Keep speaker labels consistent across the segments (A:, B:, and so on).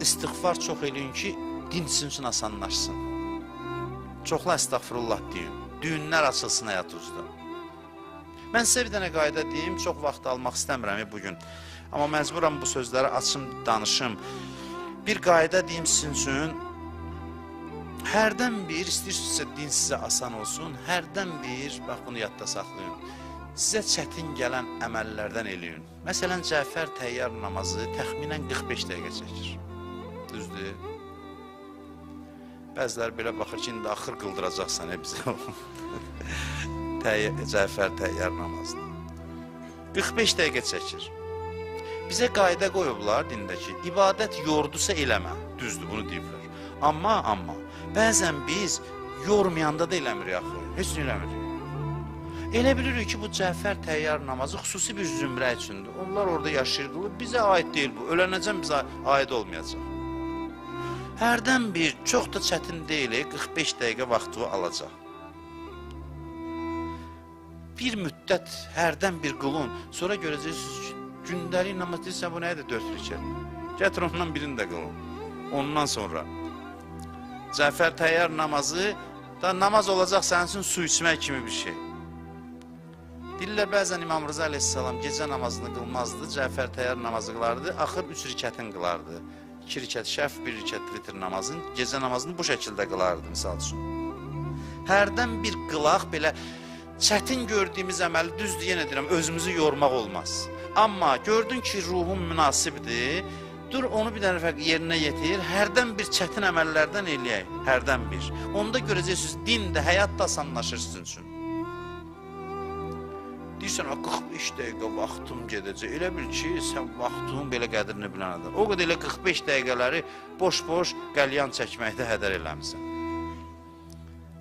A: istiğfar çox eləyin ki, din sizin üçün asanlaşsın. Çoxla estağfurullah deyin. Düğünlər açılsın həyatınızda. Mən sizə bir dənə qayda deyim, çox vaxt almaq istəmirəm bugün. Amma məcburam bu sözləri açım, danışım. Bir qayda deyim sizin üçün. Hərdən bir, istəyirsinizsə din sizə asan olsun, hərdən bir, bax bunu yadda saxlayın, sizə çətin gələn əməllərdən eləyin. Məsələn, Cəfər təyyar namazı təxminən 45 dəqiqə çəkir. Düzdür? Bəziləri belə baxır ki, indi axır qıldıracaqsan bizə. Cəfər təyyar namazını. 45 dəqiqə çəkir. Bizə qayda qoyublar dindəki, ibadət yordusa eləmə. Düzdür, bunu deyiblər. Amma, bəzən biz yormayanda da eləmirik axı. Heç nə eləmirik. Elə bilirik ki, bu Cəfər təyyar namazı xüsusi bir zümrə üçündür. Onlar orada yaşayırdılar, bizə aid deyil bu. Ölənəcən bizə aid olmayacaq. Hərdən bir, çox da çətin deyil, 45 dəqiqə vaxtı alacaq. Bir müddət hərdən bir qılın, sonra görəcəksiniz ki, gündəlik namaz deyirsən, bu nəyə də 4 rükət? Gətir ondan birini də qılın. Ondan sonra Cəfər təyyar namazı da namaz olacaq sənin üçün su içmək kimi bir şey. Dillər bəzən İmam Rıza aleyhissalam gecə namazını qılmazdı, Cəfər təyyar namazı qılardı, axır 3 rükətin qılardı. 2 rükət şəf, 1 rükət vitr namazın, gecə namazını bu şəkildə qılardı, misal üçün. Hərdən bir qılaq belə çətin gördüyümüz əməli, düzdür, yenə deyirəm, özümüzü yormaq olmaz. Amma gördün ki, ruhun münasibdir, dur onu bir dənə fərq yerinə yetir, hərdən bir çətin əməllərdən eləyək, hərdən bir. Onda görəcəksiniz, din də, həyat da asanlaşır sizin üçün. Deyirsən, 45 dəqiqə vaxtım gedəcək, elə bil ki, sən vaxtının belə qədrini bilən adam. O qədər elə 45 dəqiqələri boş-boş qəlyan çəkməkdə hədər eləmişsən.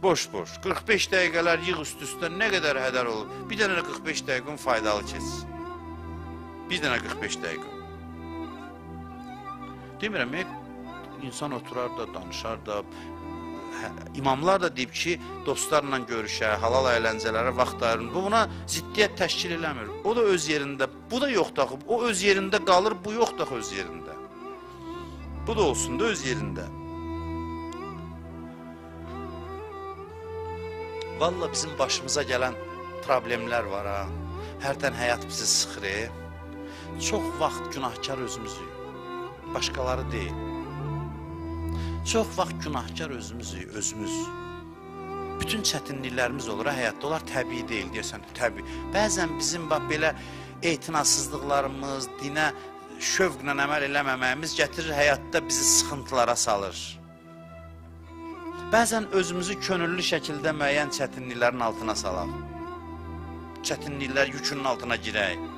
A: Boş-boş, 45 dəqiqələr yığ üst-üstə nə qədər hədər olur. Bir dənə 45 dəqiqən faydalı keçsin. Bir dənə 45 dəqiqə. Demirəm, insan oturar da, danışar da, imamlar da deyib ki, dostlarla görüşə, halal əyləncələrə vaxt ayırın. Bu, buna ziddiyyət təşkil eləmir. O da öz yerində, bu da yoxdur axı. O öz yerində qalır, bu yoxdur axı öz yerində. Bu da olsun da öz yerində. Valla bizim başımıza gələn problemlər var ha. Hərdən həyat bizi sıxır. Çox vaxt günahkar özümüzük. Başqaları deyil. Çox vaxt günahkar özümüzük, özümüz. Bütün çətinliklərimiz olur, həyatda onlar təbii deyil, deyəsən, təbii. Bəzən bizim belə etinasızlıqlarımız, dinə şövqlə əməl eləməməyimiz gətirir, həyatda bizi sıxıntılara salır. Bəzən özümüzü könüllü şəkildə müəyyən çətinliklərin altına salaq. Çətinliklər yükünün altına girək.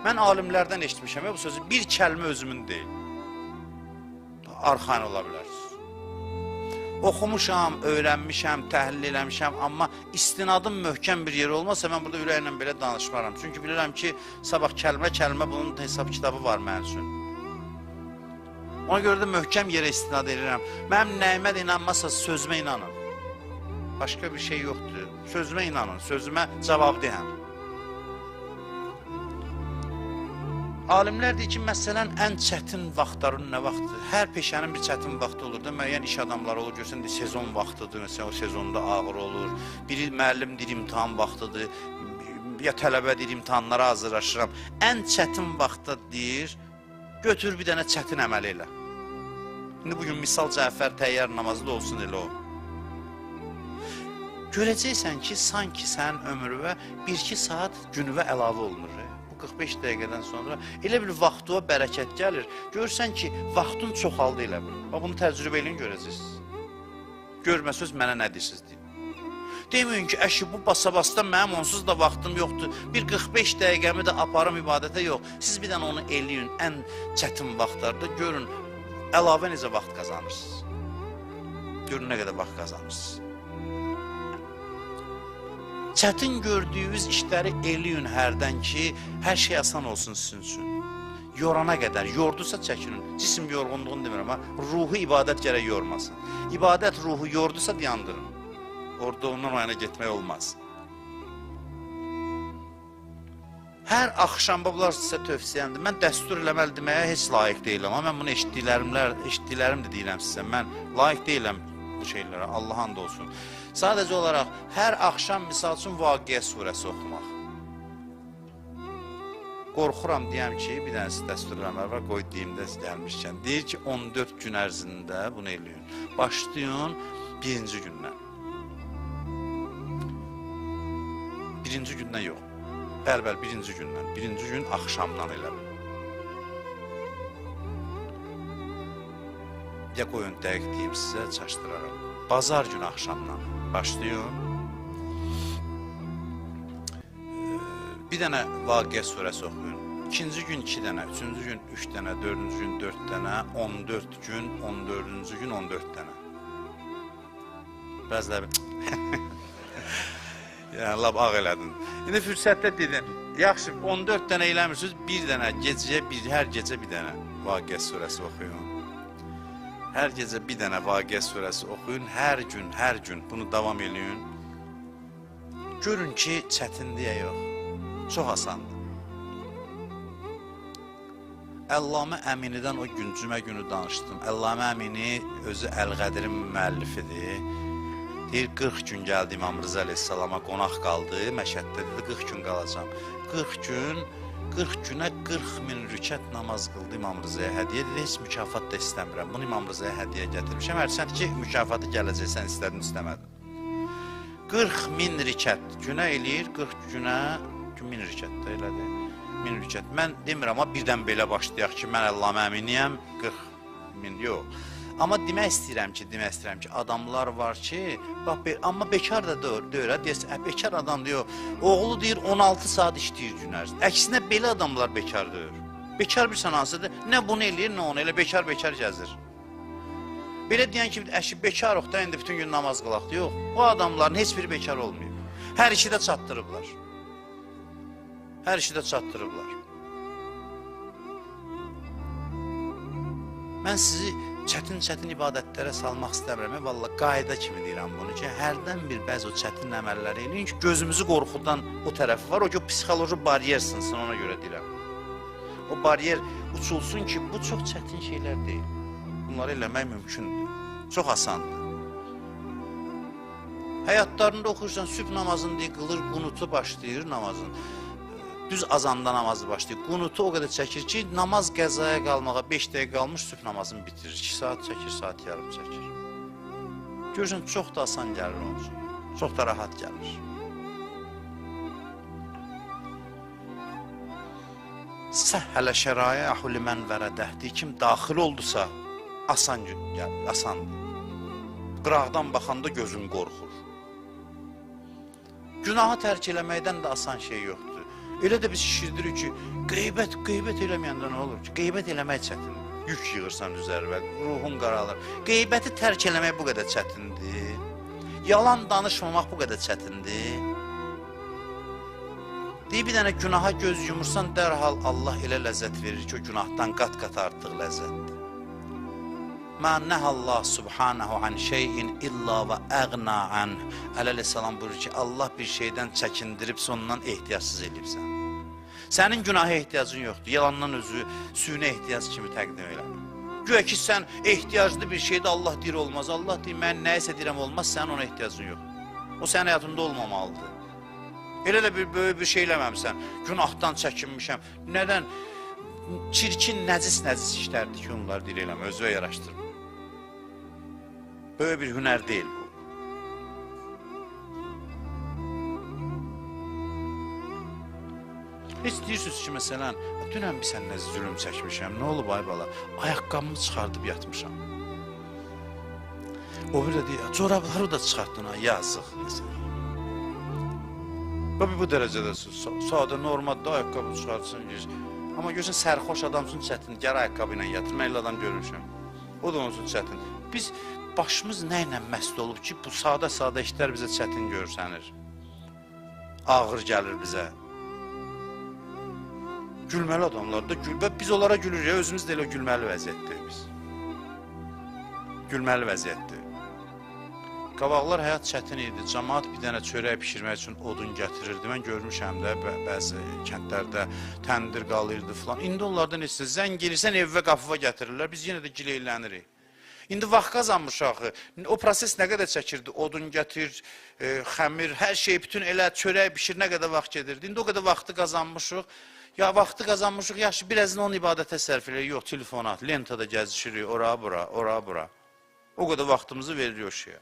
A: Mən alimlərdən eşitmişəm, bu sözü bir kəlmə özümün deyil. Arxain ola bilərsiniz. Oxumuşam, öyrənmişəm, təhlil eləmişəm, amma istinadım möhkəm bir yer olmasa, mən burada ürəklə belə danışmaram. Çünki bilirəm ki, sabah kəlmə bunun hesab kitabı var mənim üçün. Ona görə də möhkəm yerə istinad edirəm. Mənim nəyimə də inanmazsa sözümə inanın. Başqa bir şey yoxdur. Sözümə inanın, sözümə cavab deyəm. Alimlər deyir ki, məsələn, ən çətin vaxtların nə vaxtdır? Hər peşənin bir çətin vaxtı olur da, müəyyən iş adamları olur, görsən də sezon vaxtıdır, məsələn, o sezonda ağır olur. Biri müəllim deyir, imtihan vaxtıdır, ya tələbə deyir, imtihanlara hazırlaşıram. Ən çətin vaxtda deyir, götür bir dənə çətin əməl elə. İndi bugün misal Cəfər təyyar namazı da olsun elə o. Görəcəksən ki, sanki sənin ömrüvə 1-2 saat günüvə əlavə olunur. 45 dəqiqədən sonra elə bir vaxtıva bərəkət gəlir. Görürsən ki, vaxtın çoxaldı elə bir. Bunu təcrübə eləyin, görəcəksiniz. Görməsəz mənə nə deyirsiniz deyim. Deməyin ki, əşi, bu basa-basda mənim onsuz da vaxtım yoxdur. Bir 45 dəqiqəmi də aparım ibadətə yox. Siz bir dənə onu eləyin, ən çətin vaxtlarda görün, əlavə necə vaxt qazanırsınız. Görün nə qədər vaxt qazanırsınız. Çətin gördüyünüz işləri eləyin hərdən ki, hər şey asan olsun sizin üçün. Yorana qədər, yordusa çəkinin. Cisim yorğunluğunu demirəm, ruhu ibadət gərək yormasın. İbadət ruhu yordusa dayandırın. Orada ondan o yana getmək olmaz. Hər axşam bunlar sizə tövsiyəmdir. Mən dəstur eləməli deməyə heç layiq deyiləm. Amma mən bunu eşitdiklərim də deyirəm sizə. Mən layiq deyiləm bu şeylərə. Allah and olsun. Sadəcə olaraq hər axşam misal üçün Vaqiə surəsi oxumaq. Qorxuram deyəm ki, bir dənə dəstur eləmələr var, qoy deyim də gəlmişkən. Deyir ki, 14 gün ərzində bunu eləyin. Başlayın birinci gündən. Birinci gündən yox. Bəli, birinci gündən. Birinci gün axşamdan elə bil. Ya qoyun dəqiq deyim sizə, çaşdıraram. Bazar günü axşamdan başlayın. Bir dənə Vaqiə surəsi oxuyun. İkinci gün 2 dənə, üçüncü gün 3 dənə, dördüncü gün 4 dənə, 14 gün, 14-cü gün 14 dənə. Bəziləri yəni, lab ağ elədin. İndi fürsətdə dedim, yaxşı 14 dənə eləmirsiniz, bir dənə, hər gecə bir dənə Vaqiə surəsi oxuyun. Hər gecə bir dənə Vaqiə surəsi oxuyun, hər gün bunu davam eləyin. Görün ki, çətinliyə yox, çox asandır. Əllamə Əminidən o gün, cümə günü danışdım. Əllamə Əmini özü Əl-Qədirin müəllifidir. Deyir, 40 gün gəldi İmam Rıza Aleyhisselama qonaq qaldı, Məşəddə dedi, 40 gün qalacam. 40 günə 40 min rükət namaz qıldı İmam Rızaya hədiyyə dedi, heç mükafat da istəmirəm. Bunu İmam Rızaya hədiyyə gətirmişəm, hərçənd ki, mükafatı gələcək, sən istədin, istəmədin. 40 min rükət günə eləyir, 40 günə 1000 rükət də elədi. 1000 rükət. Mən demirəm, amma birdən belə başlayaq ki, mən Əllamə Əminiyəm, 40 min, yox. Amma demək istəyirəm ki, adamlar var ki, amma bekar da deyir, bekar adam deyir, oğlu deyir 16 saat işləyir gün ərzində. Əksinə belə adamlar bekar deyir. Bekar bir sanansıdır, nə bunu eləyir, nə onu, elə bekar gəzir. Belə deyən ki, əşi bekarıq da, indi bütün gün namaz qılaq, yox. Bu adamların heç biri bekar olmuyor. Hər işi də çatdırıblar. Hər işi də çatdırıblar. Mən sizi çətin ibadətlərə salmaq istəmirəm. Valla qayda kimi deyirəm bunu ki, hərdən bir bəzi o çətin əməlləri eləyin ki, gözümüzü qorxudan o tərəfi var. O ki, o psixoloji baryer sınsın, ona görə deyirəm. O baryer uçulsun ki, bu çox çətin şeylər deyil. Bunları eləmək mümkündür. Çox asandır. Həyatlarında oxuyursan, sübh namazını deyir, qılır, qunutu başlayır namazın. Düz azanda namazı başlayır. Qunutu o qədər çəkir ki, namaz qəzaya qalmağa 5 dəqiqə qalmış, sübh namazını bitirir. 2 saat çəkir, saat yarım çəkir. Görürsən, çox da asan gəlir onun üçün. Çox da rahat gəlir. Səhhələ şərayəhu limən vərədəhdi. Kim daxil oldusa, asandır. Qıraqdan baxanda gözün qorxur. Günahı tərk eləməkdən də asan şey yoxdur. Elə də biz şişirdirik ki, qeybət eləməyəndə nə olur ki? Qeybət eləmək çətindir. Yük yığırsan üzərə, ruhun qaralır. Qeybəti tərk eləmək bu qədər çətindir. Yalan danışmamaq bu qədər çətindir. Deyib bir dənə günaha göz yumursan, dərhal Allah elə ləzzət verir ki, o günahdan qat-qat artıq ləzzətdir. Mə nəhəllah subhanahu an şeyin illa və əğna an. Əleyhissalam buyurur ki, Allah bir şeydən çəkindiribsə ondan ehtiyacsız eləyibsən. Sənin günaha ehtiyacın yoxdur. Yalandan özü suyuna ehtiyac kimi təqdim eləmir. Güya ki, sən ehtiyaclı bir şeydə Allah deyir olmaz. Allah deyir, mən nəyisə deyirəm olmaz, sənin ona ehtiyacın yox. O sənin həyatında olmamalıdır. Elə də böyük bir şey eləməmsən. Günahdan çəkinmişəm. Nədən? Çirkin, nəcis işlərdir ki, onları deyir eləmə, özü yaraşdırma. Böyle bir hüner değil bu. Heç deyirsiniz ki, məsələn, dünən bir səninlə zülüm çəkmişəm, nə olub ay bala? Ayaqqabımı çıxardıb yatmışam. O bir də deyir, corabları da çıxartdın ha, yazıq. Bu dərəcədə sadə, normalda ayaqqabı çıxartsın, amma görürsən, sərxoş adamsın çətin, gəl ayaqqabı ilə yatır, mən elə adam görmüşəm. O da onun üçün çətin. Biz başımız nə ilə məst olub ki, bu sadə işlər bizə çətin görsənir. Ağır gəlir bizə. Gülməli adamlar da biz onlara gülür ya, özümüz də elə gülməli vəziyyətdir biz. Gülməli vəziyyətdir. Qabaqlar həyat çətin idi. Cəmaət bir dənə çörək bişirmək üçün odun gətirirdi. Mən görmüşəm də bəzi kəndlərdə təndir qalırdı filan. İndi onlardan heç zəng gelirsən evə qapıva gətirirlər. Biz yenə də gileylənirik. İndi vaxt qazanmışıq. O proses nə qədər çəkirdi? Odun gətir, xəmir, hər şey bütün elə çörək bişir, nə qədər vaxt gedirdi? İndi o qədər vaxtı qazanmışıq. Ya vaxtı qazanmışıq, yaxşı birazını onun ibadətə sərf edirik. Yox, telefonat, lentada gəzişirik, ora bura, ora bura. O qədər vaxtımızı veririk o şeyə.